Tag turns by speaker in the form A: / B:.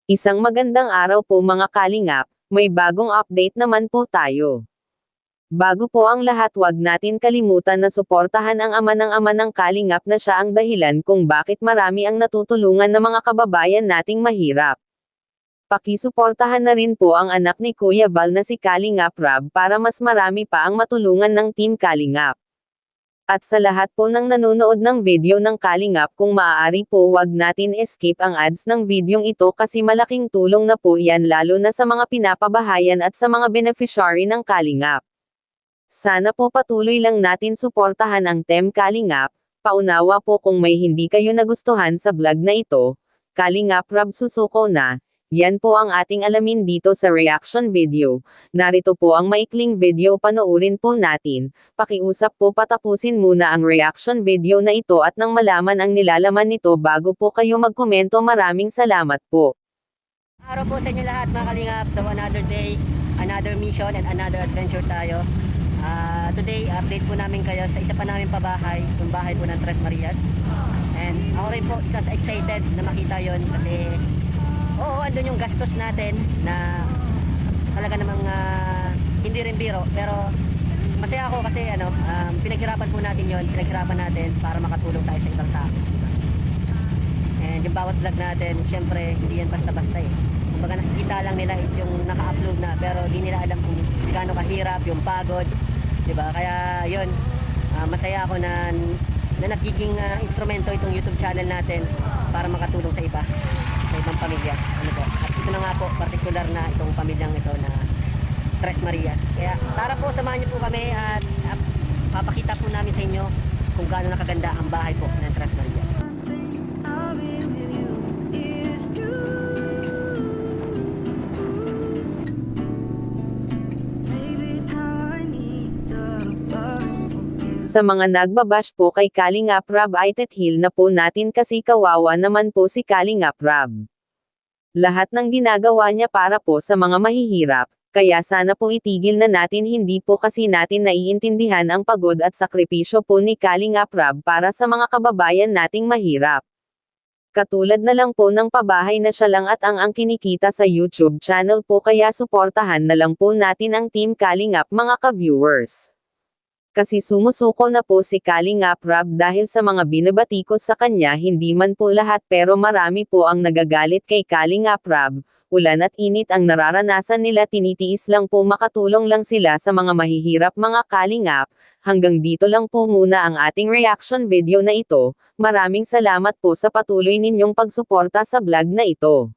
A: Isang magandang araw po mga kalingap, may bagong update naman po tayo. Bago po ang lahat, wag natin kalimutan na suportahan ang ama ng kalingap na siya ang dahilan kung bakit marami ang natutulungan ng mga kababayan nating mahirap. Pakisuportahan na rin po ang anak ni Kuya Val na si Kalingap Rab para mas marami pa ang matulungan ng Team Kalingap. At sa lahat po ng nanonood ng video ng Kalingap, kung maaari po wag natin skip ang ads ng videong ito kasi malaking tulong na po yan lalo na sa mga pinapabahayan at sa mga beneficiary ng Kalingap. Sana po patuloy lang natin suportahan ang Team Kalingap. Paunawa po kung may hindi kayo nagustuhan sa vlog na ito, Kalingap Rab susuko na. Yan po ang ating alamin dito sa reaction video. Narito po ang maikling video, panoorin po natin. Pakiusap po patapusin muna ang reaction video na ito at nang malaman ang nilalaman nito bago po kayo magkomento. Maraming salamat po.
B: Araw po sa inyo lahat mga kalingap. So another day, another mission and another adventure tayo. Today, update po namin kayo sa isa pa namin pabahay, yung bahay po ng Tres Marias. And ako rin po isa sa excited na makita yon kasi oo, andun yung gastos natin na talaga namang hindi rin biro, pero masaya ako kasi pinaghirapan po natin yon, pinaghirapan natin para makatulong tayo sa ibang tao. And yung bawat vlog natin, syempre hindi yan basta-basta eh. Kumbaga nakikita lang nila is yung naka-upload na, pero di nila alam kung gaano kahirap, yung pagod, diba? Kaya yun, masaya ako na nagiging instrumento itong YouTube channel natin para makatulong sa iba, sa ibang pamilya. Ano po? At ito na nga po, particular na itong pamilyang ito na Tres Marias. Kaya tara po, samahan niyo po kami at papakita po namin sa inyo kung gaano nakaganda ang bahay po ng Tres Marias.
A: Sa mga nagbabash po kay Kalingap Rab ay tethil na po natin kasi kawawa naman po si Kalingap Rab. Lahat ng ginagawa niya para po sa mga mahihirap, kaya sana po itigil na natin, hindi po kasi natin naiintindihan ang pagod at sakripisyo po ni Kalingap Rab para sa mga kababayan nating mahirap. Katulad na lang po ng pabahay na siya lang at ang kinikita sa YouTube channel po, kaya suportahan na lang po natin ang Team Kalingap mga ka-viewers. Kasi sumusuko na po si Kalingap Rab dahil sa mga binabatikos sa kanya, hindi man po lahat pero marami po ang nagagalit kay Kalingap Rab. Ulan at init ang nararanasan nila, tinitiis lang po, makatulong lang sila sa mga mahihirap mga kalingap. Hanggang dito lang po muna ang ating reaction video na ito. Maraming salamat po sa patuloy ninyong pagsuporta sa vlog na ito.